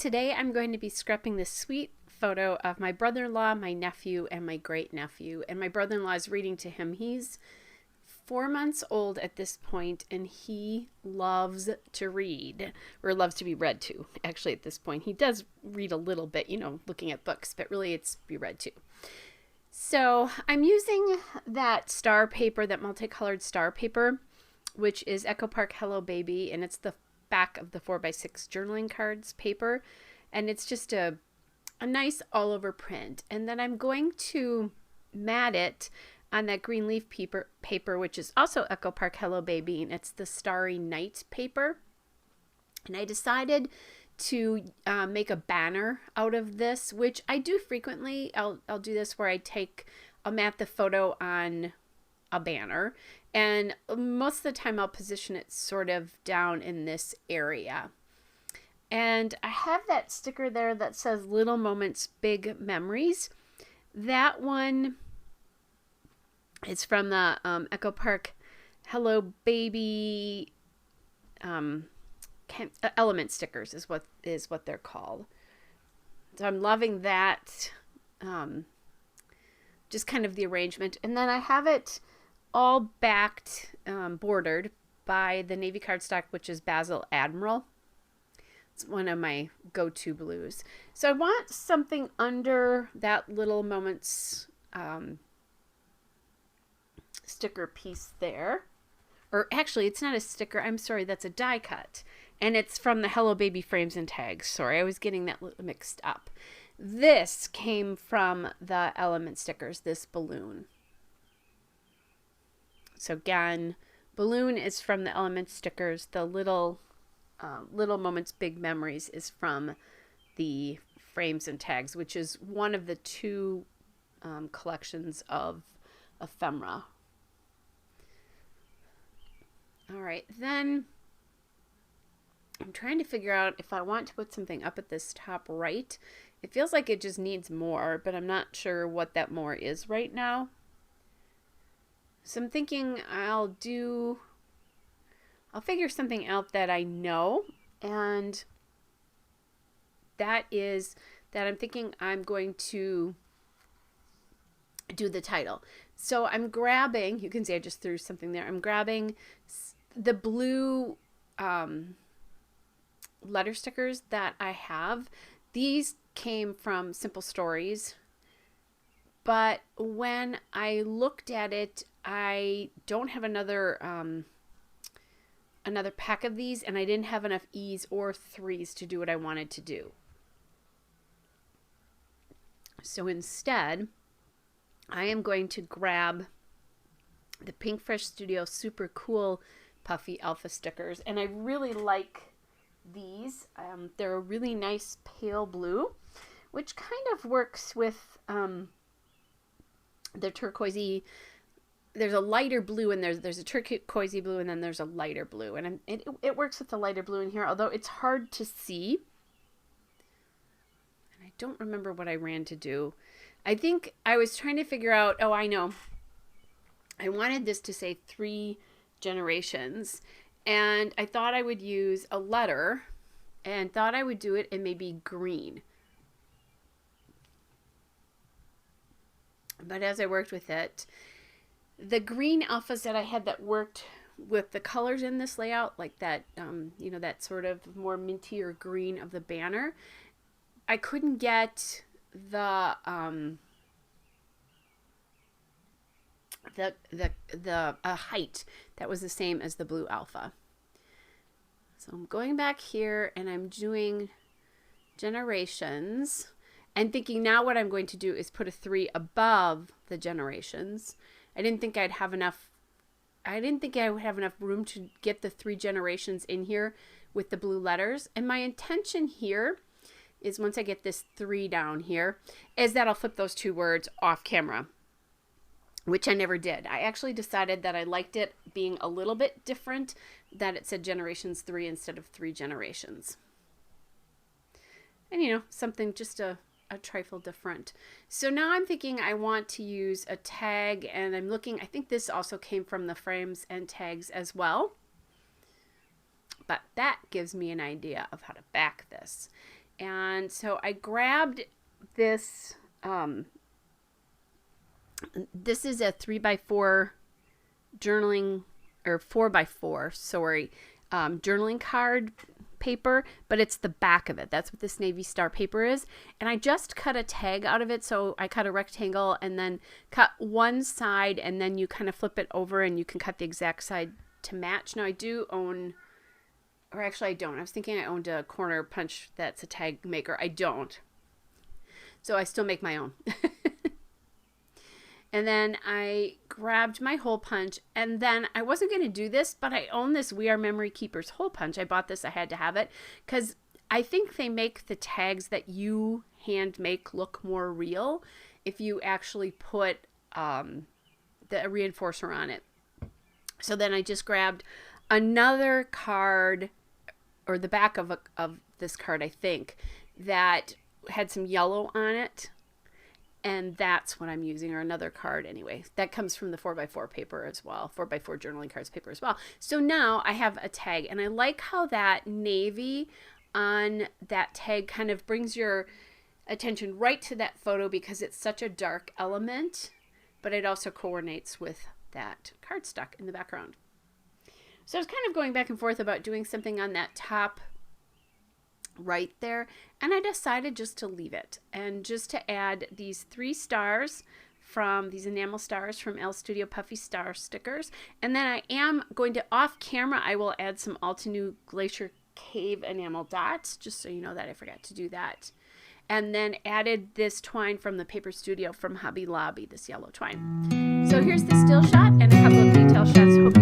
today I'm going to be scrapping this sweet photo of my brother-in-law, my nephew, and my great-nephew. And my brother-in-law is reading to him. He's 4 months old at this point, and he loves to read, or loves to be read to, actually, at this point. He does read a little bit, looking at books, but really it's be read to. So I'm using that star paper, that multicolored star paper, which is Echo Park Hello Baby, and it's the back of the 4x6 journaling cards paper, and it's just a nice all-over print. And then I'm going to mat it on that green leaf paper, which is also Echo Park Hello Baby, and it's the Starry Night paper. And I decided to make a banner out of this, which I do frequently. I'll do this where I'll mat the photo on a banner, and most of the time I'll position it sort of down in this area. And I have that sticker there that says Little Moments, Big Memories. That one is from the Echo Park Hello Baby element stickers is what they're called. So I'm loving that, just kind of the arrangement. And then I have it all backed, bordered by the navy cardstock, which is Basil Admiral. It's one of my go-to blues. So I want something under that Little Moments sticker piece there. Or actually, it's not a sticker. I'm sorry, that's a die cut. And it's from the Hello Baby frames and tags. Sorry, I was getting that mixed up. This came from the element stickers, this balloon. So again, balloon is from the element stickers. The Little Moments, Big Memories is from the frames and tags, which is one of the two collections of ephemera. All right, then I'm trying to figure out if I want to put something up at this top right. It feels like it just needs more, but I'm not sure what that more is right now. So I'm thinking I'll figure something out that I know, and that is that I'm thinking I'm going to do the title. So I'm grabbing, you can see I just threw something there. I'm grabbing the blue letter stickers that I have. These came from Simple Stories, but when I looked at it, I don't have another pack of these, and I didn't have enough E's or 3's to do what I wanted to do. So instead, I am going to grab the Pink Fresh Studio Super Cool Puffy Alpha stickers, and I really like these. They're a really nice pale blue, which kind of works with the turquoisey. There's a lighter blue, and there's a turquoisey blue, and then there's a lighter blue, and it works with the lighter blue in here, although it's hard to see. And I don't remember what I ran to do. I think I was trying to figure out, oh, I know. I wanted this to say 3 generations, and I thought I would use a letter, and thought I would do it in maybe green. But as I worked with it, the green alphas that I had that worked with the colors in this layout, like that, that sort of more minty or green of the banner, I couldn't get the height that was the same as the blue alpha. So I'm going back here and I'm doing generations and thinking now what I'm going to do is put a 3 above the generations. I didn't think I would have enough room to get the 3 generations in here with the blue letters. And my intention here is, once I get this 3 down here, is that I'll flip those 2 words off camera, which I never did. I actually decided that I liked it being a little bit different, that it said generations 3 instead of 3 generations. And something just a trifle different. So now I'm thinking I want to use a tag, and I'm looking, I think this also came from the frames and tags as well. But that gives me an idea of how to back this. And so I grabbed this, this is a 3x4 journaling, or 4x4, sorry, journaling card paper, but it's the back of it. That's what this Navy Star paper is. And I just cut a tag out of it. So I cut a rectangle and then cut one side, and then you kind of flip it over and you can cut the exact side to match. Now I do own, or actually I don't. I was thinking I owned a corner punch that's a tag maker. I don't. So I still make my own. And then I grabbed my hole punch, and then I wasn't going to do this, but I own this We Are Memory Keepers hole punch. I bought this. I had to have it because I think they make the tags that you hand make look more real if you actually put the reinforcer on it. So then I just grabbed another card, or the back of this card, I think, that had some yellow on it. And that's what I'm using, or another card anyway. That comes from the 4x4 paper as well, 4x4 journaling cards paper as well. So now I have a tag, and I like how that navy on that tag kind of brings your attention right to that photo because it's such a dark element, but it also coordinates with that cardstock in the background. So I was kind of going back and forth about doing something on that top right there, and I decided just to leave it and just to add these 3 stars from these enamel stars from L Studio Puffy Star stickers. And then I am going to, off camera, I will add some Altenew Glacier Cave enamel dots, just so you know that I forgot to do that. And then added this twine from the Paper Studio from Hobby Lobby, this yellow twine. So here's the still shot and a couple of detail shots. Hope